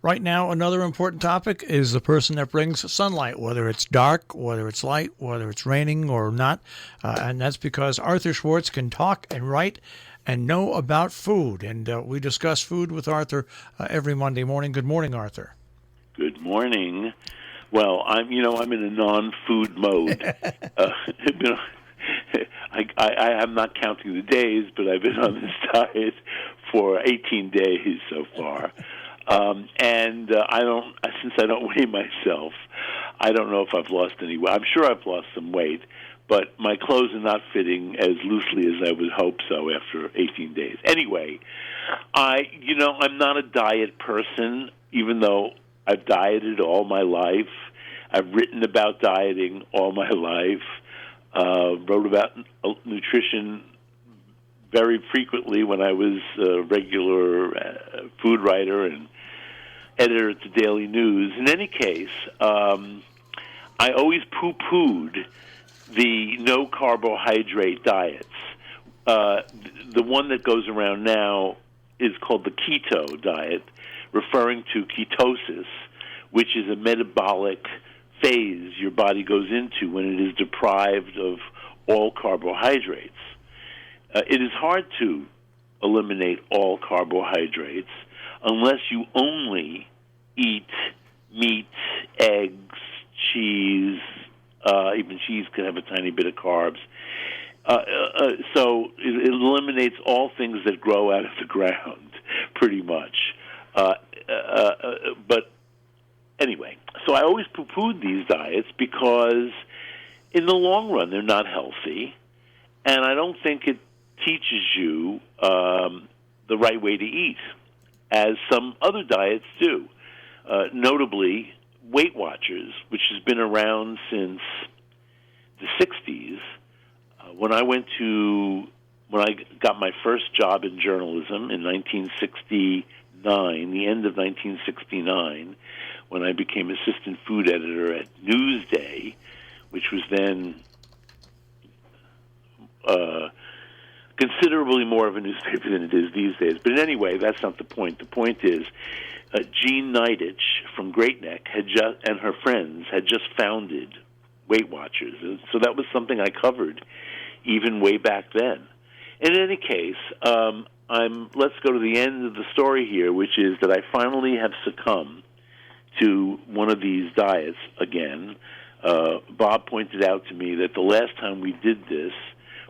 Right now, another important topic is the person that brings sunlight, whether it's dark, whether it's light, whether it's raining or not. And that's because Arthur Schwartz can talk and write and know about food. And we discuss food with Arthur every Monday morning. Good morning, Arthur. Good morning. Well, I'm in a non-food mode. I'm not counting the days, but I've been on this diet for 18 days so far. Since I don't weigh myself, I don't know if I've lost any weight. I'm sure I've lost some weight, but my clothes are not fitting as loosely as I would hope so after 18 days. Anyway, I'm not a diet person, even though I've dieted all my life. I've written about dieting all my life, wrote about nutrition very frequently when I was a regular food writer and editor at the Daily News. In any case, I always poo-pooed the no-carbohydrate diets. The one that goes around now is called the keto diet, referring to ketosis, which is a metabolic phase your body goes into when it is deprived of all carbohydrates. It is hard to eliminate all carbohydrates unless you only eat meat, eggs, cheese. Even cheese can have a tiny bit of carbs. So it eliminates all things that grow out of the ground, pretty much. But anyway, so I always poo-pooed these diets because in the long run they're not healthy, and I don't think it teaches you the right way to eat, as some other diets do. Notably, Weight Watchers, which has been around since the 60s. When I got my first job in journalism in 1969, the end of 1969, when I became assistant food editor at Newsday, which was then considerably more of a newspaper than it is these days. But anyway, that's not the point. The point is, Jean Nidetch from Great Neck and her friends had just founded Weight Watchers. And so that was something I covered even way back then. In any case, let's go to the end of the story here, which is that I finally have succumbed to one of these diets again. Bob pointed out to me that the last time we did this,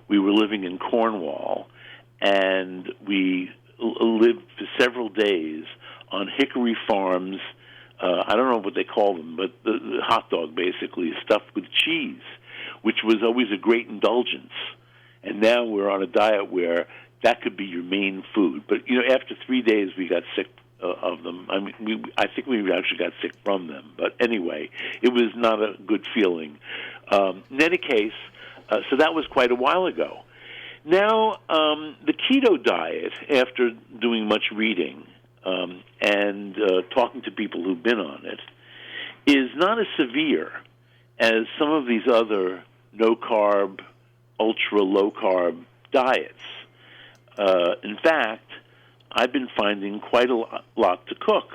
we were living in Cornwall, and we lived for several days on Hickory Farms. I don't know what they call them, but the hot dog basically stuffed with cheese, which was always a great indulgence. And now we're on a diet where that could be your main food. But, after 3 days we got sick of them. I mean, I think we actually got sick from them. But anyway, it was not a good feeling. In any case, so that was quite a while ago. Now, the keto diet, after doing much reading and talking to people who've been on it, is not as severe as some of these other no-carb, ultra-low-carb diets. In fact, I've been finding quite a lot to cook.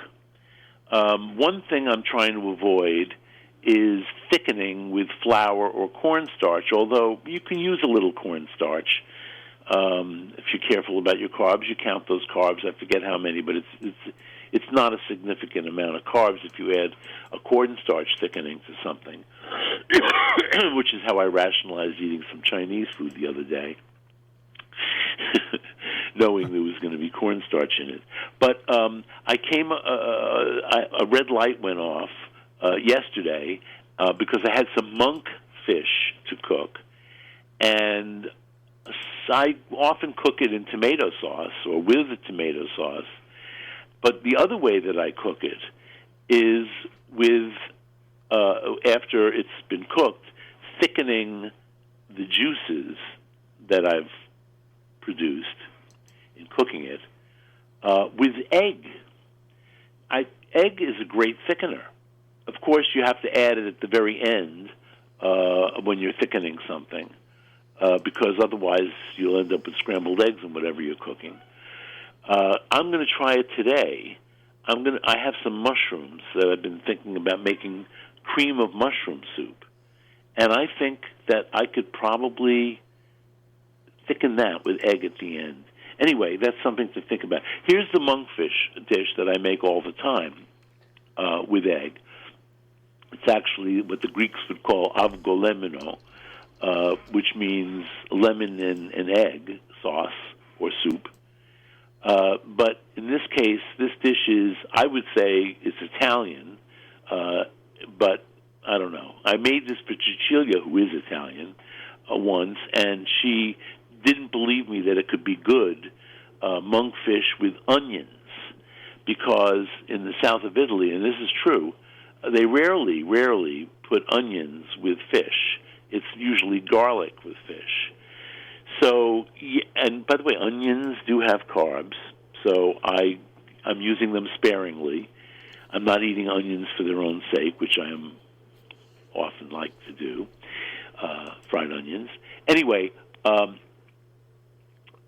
One thing I'm trying to avoid is thickening with flour or cornstarch, although you can use a little cornstarch. If you're careful about your carbs, you count those carbs. I forget how many, but it's not a significant amount of carbs if you add a cornstarch thickening to something, which is how I rationalized eating some Chinese food the other day, knowing there was going to be cornstarch in it. But a red light went off yesterday because I had some monk fish to cook, and I often cook it in tomato sauce or with a tomato sauce. But the other way that I cook it is with, after it's been cooked, thickening the juices that I've produced in cooking it with egg. Egg is a great thickener. Of course, you have to add it at the very end when you're thickening something, because otherwise you'll end up with scrambled eggs and whatever you're cooking. I'm going to try it today I have some mushrooms that I've been thinking about making cream of mushroom soup, and I think that I could probably thicken that with egg at the end. Anyway, that's something to think about. Here's the monkfish dish that I make all the time with egg. It's actually what the Greeks would call avgolemino, which means lemon and egg sauce or soup. But in this case, this dish is, I would say, it's Italian, but I don't know. I made this for Cecilia, who is Italian, once, and she didn't believe me that it could be good, monkfish with onions, because in the south of Italy, and this is true, they rarely put onions with fish. It's usually garlic with fish. So, and by the way, onions do have carbs, so I'm using them sparingly. I'm not eating onions for their own sake, which I am often like to do, fried onions. Anyway,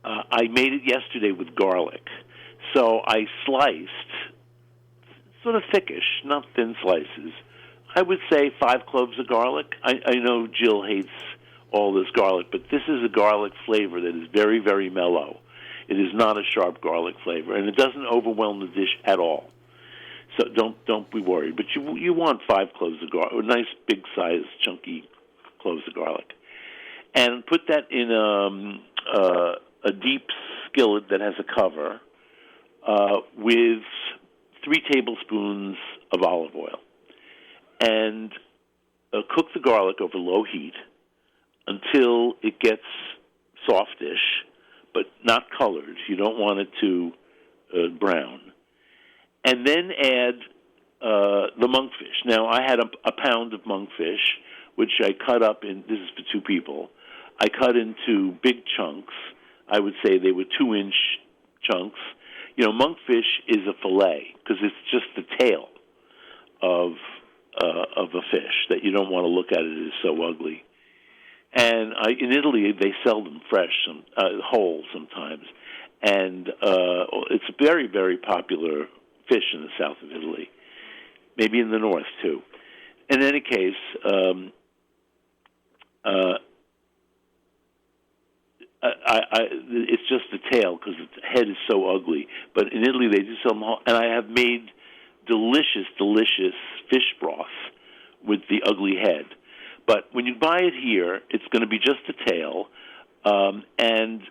I made it yesterday with garlic. So I sliced, sort of thickish, not thin slices. I would say 5 cloves of garlic. I know Jill hates all this garlic, but this is a garlic flavor that is very, very mellow. It is not a sharp garlic flavor, and it doesn't overwhelm the dish at all. So don't be worried. But you want 5 cloves of garlic, or nice big sized chunky cloves of garlic, and put that in a deep skillet that has a cover with 3 tablespoons of olive oil, and cook the garlic over low heat until it gets softish, but not colored. You don't want it to brown. And then add the monkfish. Now, I had a pound of monkfish, which I cut up in, this is for 2 people, I cut into big chunks. I would say they were 2-inch chunks. You know, monkfish is a fillet because it's just the tail of a fish that you don't want to look at. It is so ugly. And in Italy, they sell them fresh, whole sometimes. And it's a very, very popular fish in the south of Italy, maybe in the north, too. In any case, it's just the tail because the head is so ugly. But in Italy, they do sell them whole. And I have made delicious, delicious fish broth with the ugly head. But when you buy it here, it's going to be just the tail, and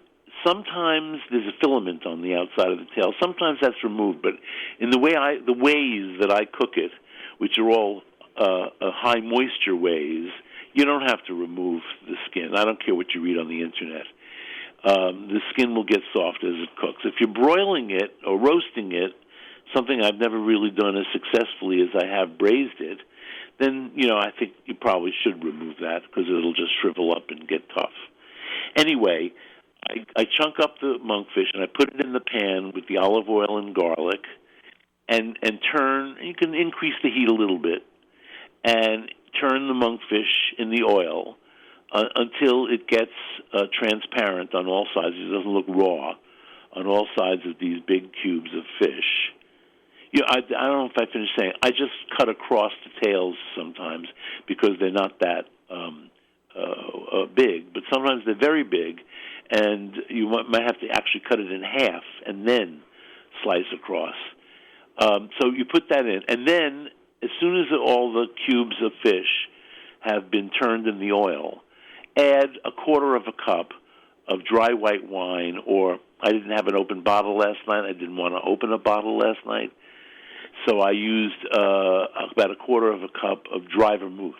sometimes there's a filament on the outside of the tail. Sometimes that's removed, but in the ways that I cook it, which are all high moisture ways, you don't have to remove the skin. I don't care what you read on the internet. The skin will get soft as it cooks. If you're broiling it or roasting it, something I've never really done as successfully as I have braised it, then, I think you probably should remove that because it'll just shrivel up and get tough. Anyway, I chunk up the monkfish and I put it in the pan with the olive oil and garlic and turn. You can increase the heat a little bit and turn the monkfish in the oil until it gets transparent on all sides. It doesn't look raw on all sides of these big cubes of fish. I don't know if I finished saying. I just cut across the tails sometimes because they're not that big, but sometimes they're very big, and you might have to actually cut it in half and then slice across. So you put that in, and then as soon as all the cubes of fish have been turned in the oil, add 1/4 cup of dry white wine, or I didn't have an open bottle last night. I didn't want to open a bottle last night. So I used about 1/4 cup of dry vermouth,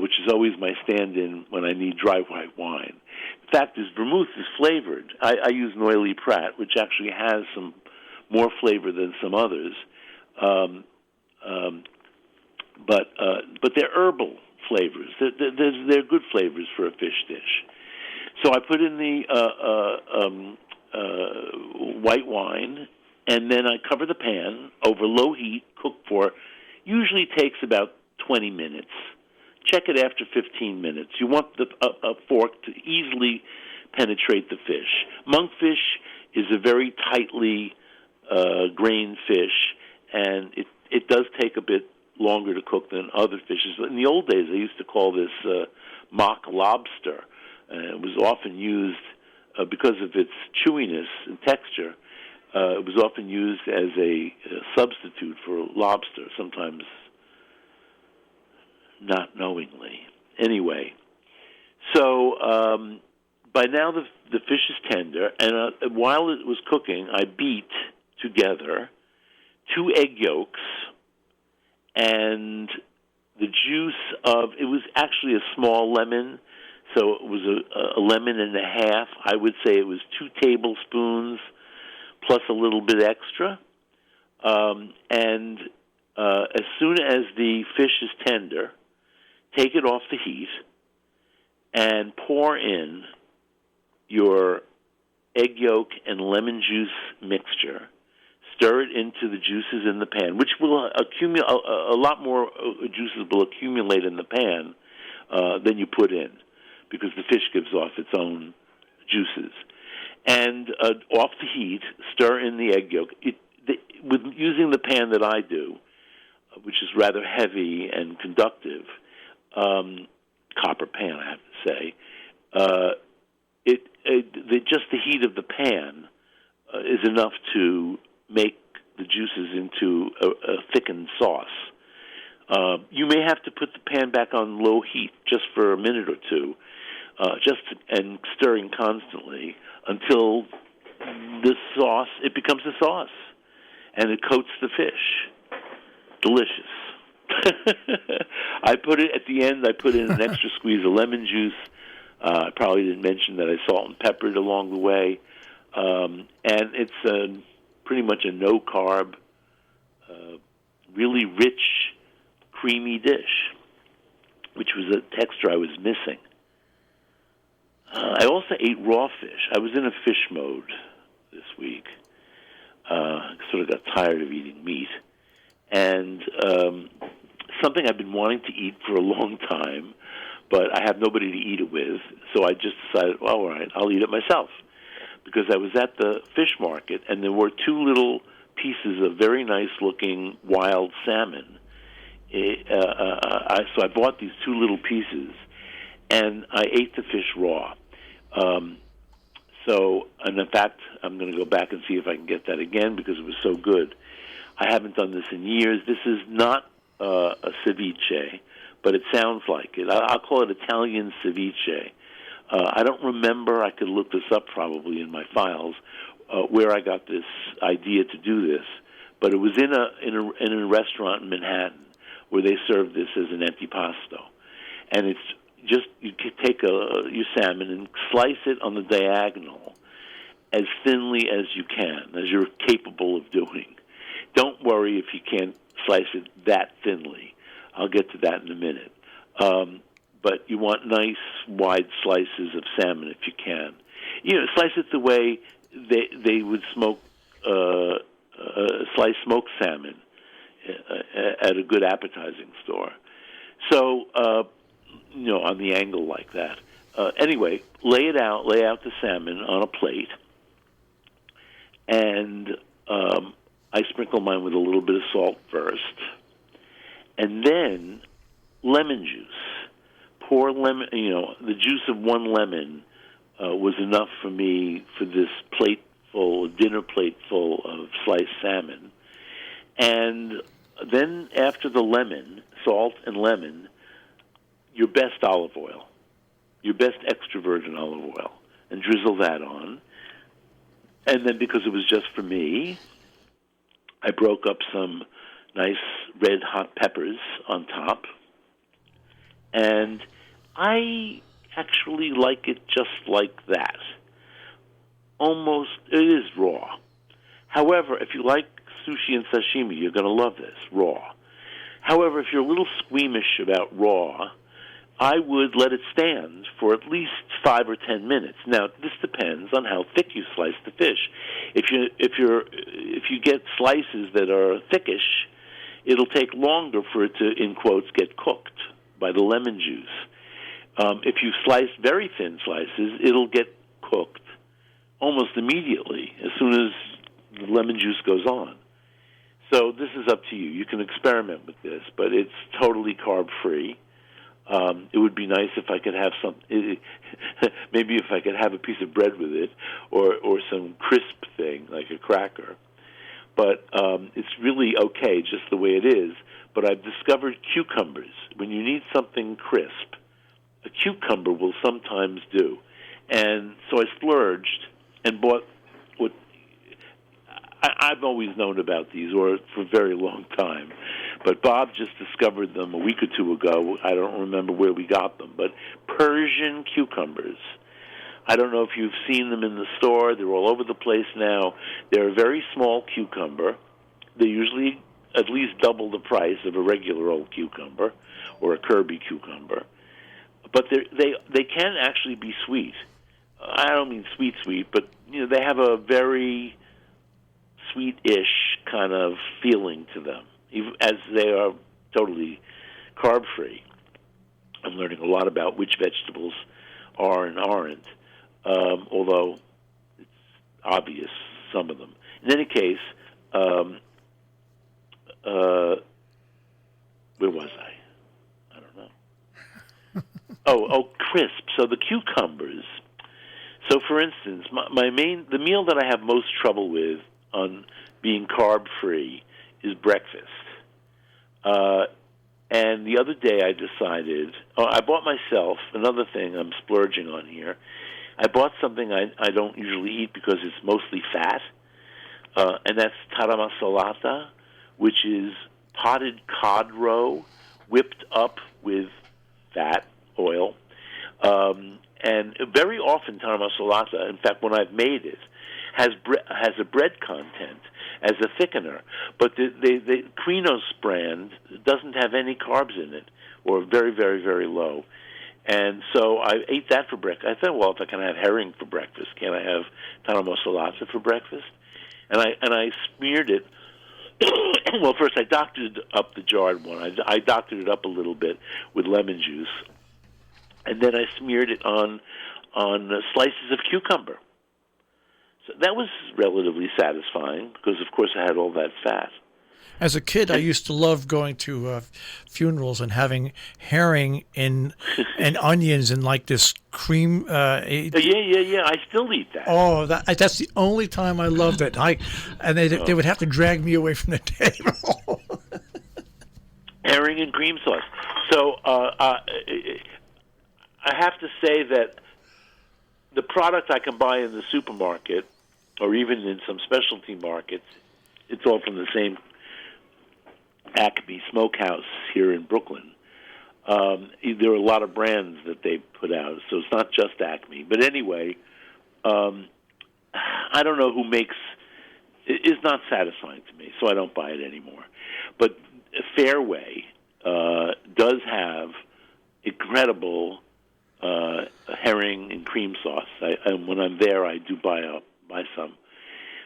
which is always my stand-in when I need dry white wine. The fact is, vermouth is flavored. I use Noilly Prat, which actually has some more flavor than some others, but they're herbal flavors. They're good flavors for a fish dish. So I put in the white wine, and then I cover the pan over low heat, cook for, usually takes about 20 minutes. Check it after 15 minutes. You want a fork to easily penetrate the fish. Monkfish is a very tightly grain fish, and it does take a bit longer to cook than other fishes. In the old days, they used to call this mock lobster. It was often used because of its chewiness and texture. It was often used as a substitute for lobster, sometimes not knowingly. Anyway, so by now the fish is tender, and while it was cooking, I beat together 2 egg yolks and the juice of, it was actually a small lemon, so it was a lemon and a half. I would say it was 2 tablespoons plus a little bit extra. And as soon as the fish is tender, take it off the heat and pour in your egg yolk and lemon juice mixture. Stir it into the juices in the pan, which will accumulate, a lot more juices will accumulate in the pan than you put in, because the fish gives off its own juices. And off the heat, stir in the egg yolk. With using the pan that I do, which is rather heavy and conductive, copper pan, I have to say, just the heat of the pan is enough to make the juices into a thickened sauce. You may have to put the pan back on low heat just for a minute or two, and stirring constantly until the sauce, it becomes a sauce, and it coats the fish. Delicious. I put it at the end. I put in an extra squeeze of lemon juice. I probably didn't mention that I salt and peppered along the way, and it's pretty much a no-carb, really rich, creamy dish, which was a texture I was missing. I also ate raw fish. I was in a fish mode this week. Sort of got tired of eating meat. And something I've been wanting to eat for a long time, but I have nobody to eat it with, so I just decided, well, all right, I'll eat it myself. Because I was at the fish market, and there were 2 little pieces of very nice-looking wild salmon. So I bought these 2 little pieces, and I ate the fish raw. And in fact, I'm going to go back and see if I can get that again because it was so good. I haven't done this in years. This is not a ceviche, but it sounds like it. I'll call it Italian ceviche. I don't remember. I could look this up probably in my files where I got this idea to do this, but it was in a restaurant in Manhattan where they served this as an antipasto, and it's just you can take your salmon and slice it on the diagonal as thinly as you can, as you're capable of doing. Don't worry if you can't slice it that thinly. I'll get to that in a minute. But you want nice, wide slices of salmon if you can. Slice it the way they would slice smoked salmon at a good appetizing store. So, on the angle like that. Anyway, lay out the salmon on a plate, and I sprinkle mine with a little bit of salt first, and then lemon juice. Pour lemon, the juice of 1 lemon was enough for me for this dinner plate full of sliced salmon. And then after the lemon, salt and lemon, your best olive oil, your best extra virgin olive oil, and drizzle that on. And then because it was just for me, I broke up some nice red hot peppers on top. And I actually like it just like that. Almost, it is raw. However, if you like sushi and sashimi, you're going to love this, raw. However, if you're a little squeamish about raw, I would let it stand for at least 5 or 10 minutes. Now, this depends on how thick you slice the fish. If you get slices that are thickish, it'll take longer for it to, in quotes, get cooked by the lemon juice. If you slice very thin slices, it'll get cooked almost immediately as soon as the lemon juice goes on. So this is up to you. You can experiment with this, but it's totally carb-free. It would be nice if I could have maybe if I could have a piece of bread with it, or some crisp thing like a cracker. But it's really okay just the way it is. But I've discovered cucumbers. When you need something crisp, a cucumber will sometimes do. And so I splurged and bought what I've always known about these, or for a very long time. But Bob just discovered them a week or two ago. I don't remember where we got them, but Persian cucumbers. I don't know if you've seen them in the store. They're all over the place now. They're a very small cucumber. They're usually at least double the price of a regular old cucumber or a Kirby cucumber. But they can actually be sweet. I don't mean sweet, but they have a very sweet-ish kind of feeling to them, as they are totally carb-free. I'm learning a lot about which vegetables are and aren't, although it's obvious, some of them. In any case, where was I? I don't know. Oh, crisp. So the cucumbers. So, for instance, the meal that I have most trouble with on being carb-free is breakfast. And the other day I decided, I bought myself, another thing I'm splurging on here, I bought something I don't usually eat because it's mostly fat, and that's taramasalata, which is potted cod roe whipped up with fat, oil. And very often taramasalata, in fact, when I've made it, has a bread content as a thickener, but the Krinos brand doesn't have any carbs in it, or very, very, very low. And so I ate that for breakfast. I thought, well, if I can have herring for breakfast, can I have taramasalata for breakfast? And I smeared it. Well, first I doctored up the jarred one. I doctored it up a little bit with lemon juice, and then I smeared it on slices of cucumber. So that was relatively satisfying because, of course, I had all that fat. As a kid, I used to love going to funerals and having herring and onions and like this cream. Yeah. I still eat that. Oh, that's the only time I loved it. They would have to drag me away from the table. Herring and cream sauce. So I have to say that the product I can buy in the supermarket, or even in some specialty markets, it's all from the same Acme Smokehouse here in Brooklyn. There are a lot of brands that they put out, so it's not just Acme. But anyway, I don't know who makes it. Is not satisfying to me, so I don't buy it anymore. But Fairway does have incredible herring and cream sauce. And when I'm there, I do buy some.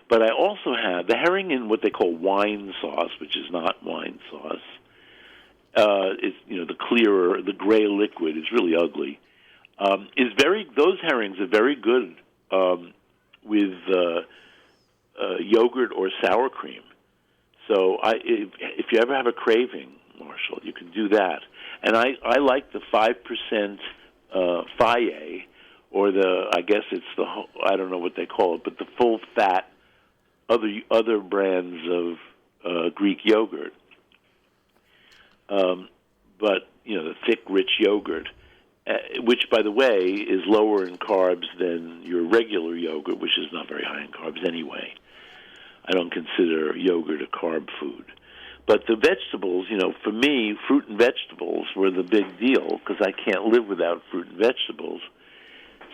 But I also have the herring in what they call wine sauce, which is not wine sauce. It's the clearer, the gray liquid is really ugly. Those herrings are very good with yogurt or sour cream. So if you ever have a craving, Marshall, you can do that. And I like the 5% Faye, or I guess it's I don't know what they call it, but the full fat other brands of Greek yogurt. But the thick, rich yogurt, which, by the way, is lower in carbs than your regular yogurt, which is not very high in carbs anyway. I don't consider yogurt a carb food. But the vegetables, for me, fruit and vegetables were the big deal because I can't live without fruit and vegetables.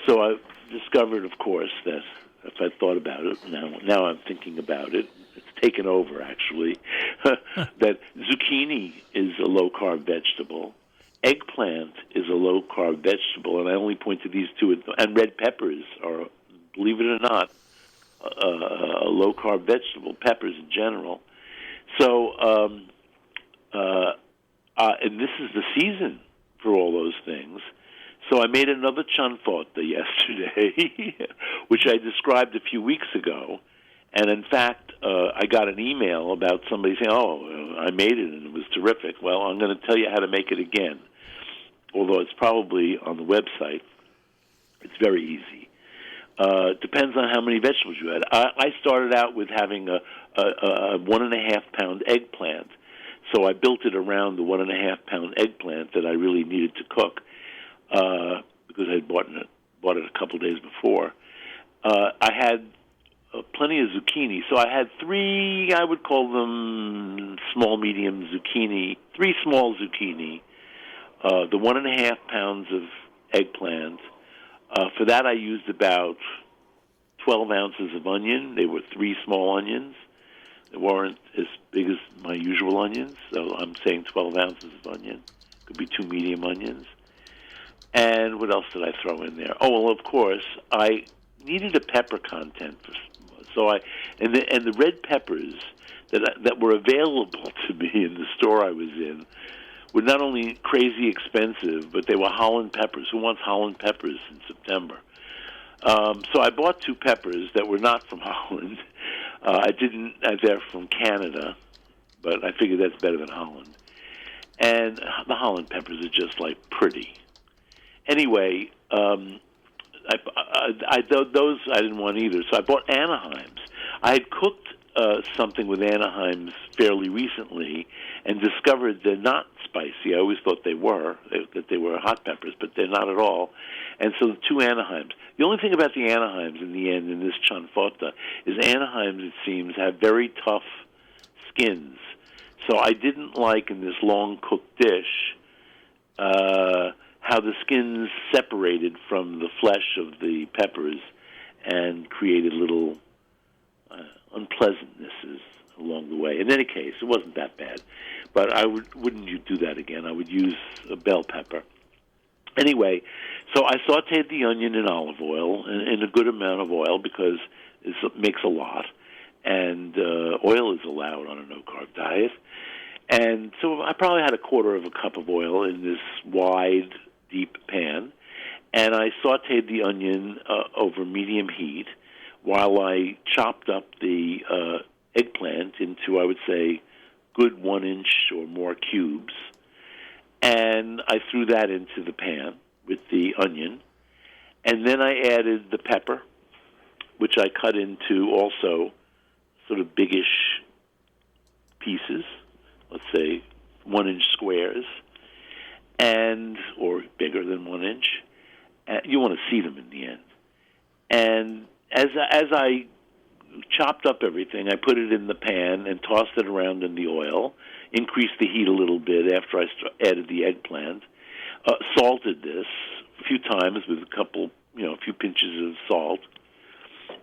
So I discovered, of course, that if I thought about it, now I'm thinking about it, it's taken over, actually, that zucchini is a low-carb vegetable, eggplant is a low-carb vegetable, and I only point to these two, and red peppers are, believe it or not, a low-carb vegetable, peppers in general. So, and this is the season for all those things. So I made another chanfota yesterday, which I described a few weeks ago, And in fact, I got an email about somebody saying, "Oh, I made it and it was terrific." Well, I'm going to tell you how to make it again. Although it's probably on the website, it's very easy. Depends on how many vegetables you had. I started out with having a 1.5 pound eggplant, so I built it around the 1.5 pound eggplant that I really needed to cook because I had bought it a couple days before. I had plenty of zucchini, so I had 3, I would call them small, medium zucchini, 3 small zucchini, the 1.5 pounds of eggplant. For that, I used about 12 ounces of onion. They were 3 small onions. They weren't as big as my usual onions, so I'm saying 12 ounces of onion. Could be 2 medium onions. And what else did I throw in there? Oh, well, of course, I needed a pepper content. And the red peppers that were available to me in the store I was in were not only crazy expensive, but they were Holland peppers. Who wants Holland peppers in September? So I bought 2 peppers that were not from Holland. They're from Canada, but I figured that's better than Holland. And the Holland peppers are just like pretty. Anyway, those I didn't want either, so I bought Anaheims. I had cooked something with Anaheims fairly recently and discovered they're not spicy. I always thought that they were hot peppers, but they're not at all. And so the 2 Anaheims. The only thing about the Anaheims in the end in this chanfota is Anaheims, it seems, have very tough skins. So I didn't like in this long-cooked dish how the skins separated from the flesh of the peppers and created little unpleasantnesses along the way. In any case, it wasn't that bad. But I wouldn't do that again. I would use a bell pepper. Anyway, so I sautéed the onion in olive oil, in a good amount of oil because it makes a lot. And oil is allowed on a no-carb diet. And so I probably had 1/4 cup of oil in this wide, deep pan. And I sautéed the onion over medium heat while I chopped up the eggplant into, I would say, good 1-inch or more cubes. And I threw that into the pan with the onion. And then I added the pepper, which I cut into also sort of biggish pieces, let's say 1-inch squares, or bigger than 1 inch. You want to see them in the end. And as I chopped up everything, I put it in the pan and tossed it around in the oil, increased the heat a little bit after I added the eggplant, salted this a few times with a few pinches of salt,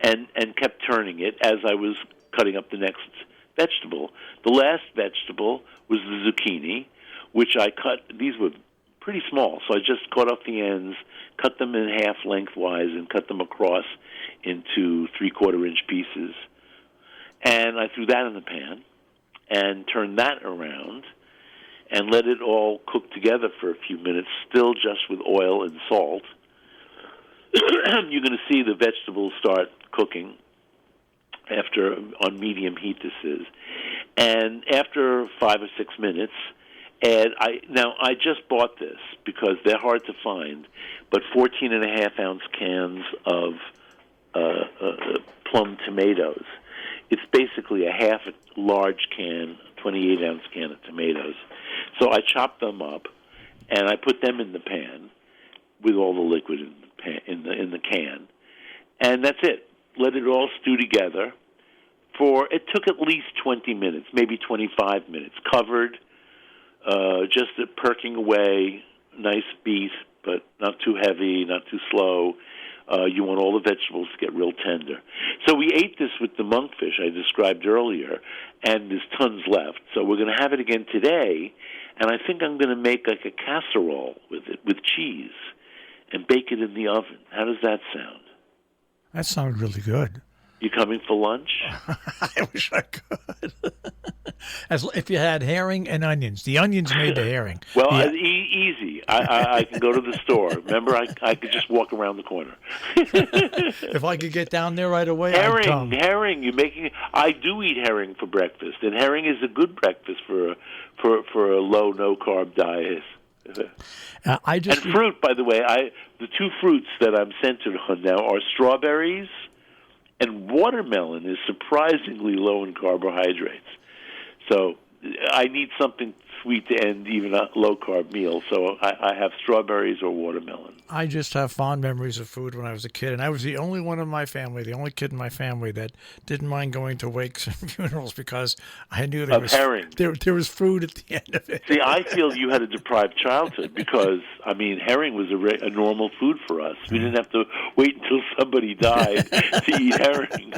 and kept turning it as I was cutting up the next vegetable. The last vegetable was the zucchini, which I cut. These were pretty small, so I just cut off the ends, cut them in half lengthwise, and cut them across into 3/4-inch pieces. And I threw that in the pan and turned that around and let it all cook together for a few minutes, still just with oil and salt. You're going to see the vegetables start cooking on medium heat, this is. And after 5 or 6 minutes, I just bought this because they're hard to find, but 14.5-ounce cans of plum tomatoes. It's basically a half a large can, 28-ounce can of tomatoes. So I chopped them up, and I put them in the pan with all the liquid in the can, and that's it. Let it all stew together. It took at least 20 minutes, maybe 25 minutes, covered, just perking away, nice beat, but not too heavy, not too slow. You want all the vegetables to get real tender. So we ate this with the monkfish I described earlier, and there's tons left. So we're going to have it again today, and I think I'm going to make like a casserole with it, with cheese, and bake it in the oven. How does that sound? That sounds really good. You coming for lunch? I wish I could. If you had herring and onions. The onions made the herring. Well, Yeah. Easy. I can go to the store. Remember, I could just walk around the corner. If I could get down there right away, I'd come. Herring. I do eat herring for breakfast, and herring is a good breakfast for a low, no carb diet. And fruit, by the way, the two fruits that I'm centered on now are strawberries, and watermelon is surprisingly low in carbohydrates. So I need something sweet to end even a low-carb meal, so I have strawberries or watermelon. I just have fond memories of food when I was a kid, and I was the only one in my family, the only kid in my family that didn't mind going to wakes and funerals because I knew there was food at the end of it. See, I feel you had a deprived childhood because, I mean, herring was a normal food for us. We didn't have to wait until somebody died to eat herring.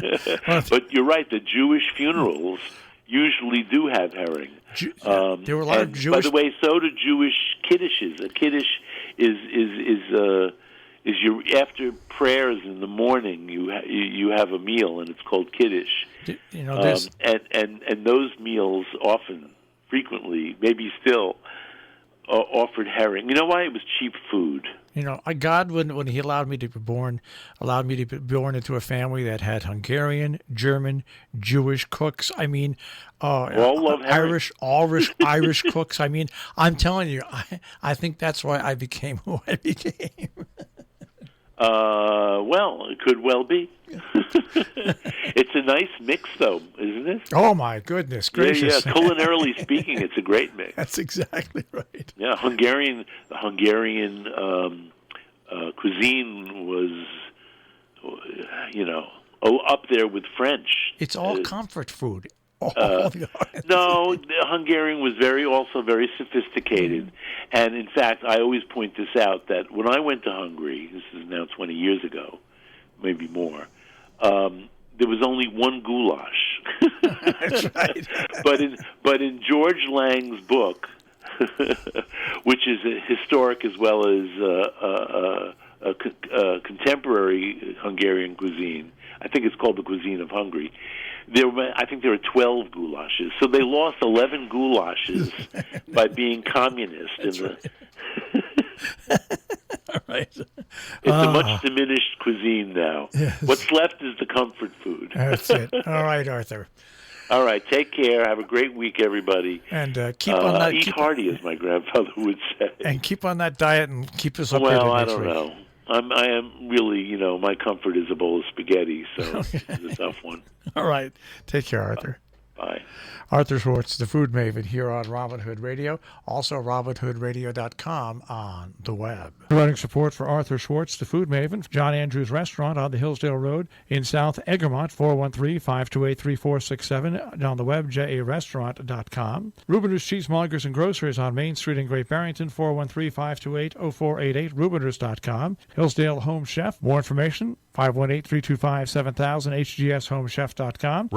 But you're right, the Jewish funerals usually do have herring. There were a lot of Jewish. By the way, so do Jewish kiddishes. A kiddish is your after prayers in the morning. You have a meal and it's called kiddish. You know, and those meals often, frequently, maybe still, offered herring. You know why? It was cheap food. You know, God, when He allowed me to be born into a family that had Hungarian, German, Jewish cooks. I mean, all love Irish cooks. I mean, I'm telling you, I think that's why I became who I became. Well, it could well be. It's a nice mix, though, isn't it? Oh, my goodness gracious. Yeah. Culinarily speaking, it's a great mix. That's exactly right. Yeah, Hungarian cuisine was, up there with French. It's all comfort food. No, Hungarian was also very sophisticated. And in fact, I always point this out, that when I went to Hungary, this is now 20 years ago, maybe more, there was only one goulash. That's right. but in George Lang's book, which is a historic as well as a contemporary Hungarian cuisine, I think it's called The Cuisine of Hungary, I think there were 12 goulashes. So they lost 11 goulashes by being communist. All right. It's a much diminished cuisine now. Yes. What's left is the comfort food. That's it. All right, Arthur. All right, take care. Have a great week, everybody. And keep on that. Eat hearty, as my grandfather would say. And keep on that diet and keep us updated. Well, I don't know. I am really, my comfort is a bowl of spaghetti, so It's a tough one. All right. Take care, Arthur. Bye. Arthur Schwartz, the Food Maven, here on Robin Hood Radio, also robinhoodradio.com on the web. Providing support for Arthur Schwartz, the Food Maven, John Andrews Restaurant on the Hillsdale Road in South Egremont, 413-528-3467, on the web, jarestaurant.com. Rubiners Cheesemongers and Grocers on Main Street in Great Barrington, 413-528-0488, rubiners.com. Hillsdale Home Chef, more information, 518-325-7000, hgshomechef.com.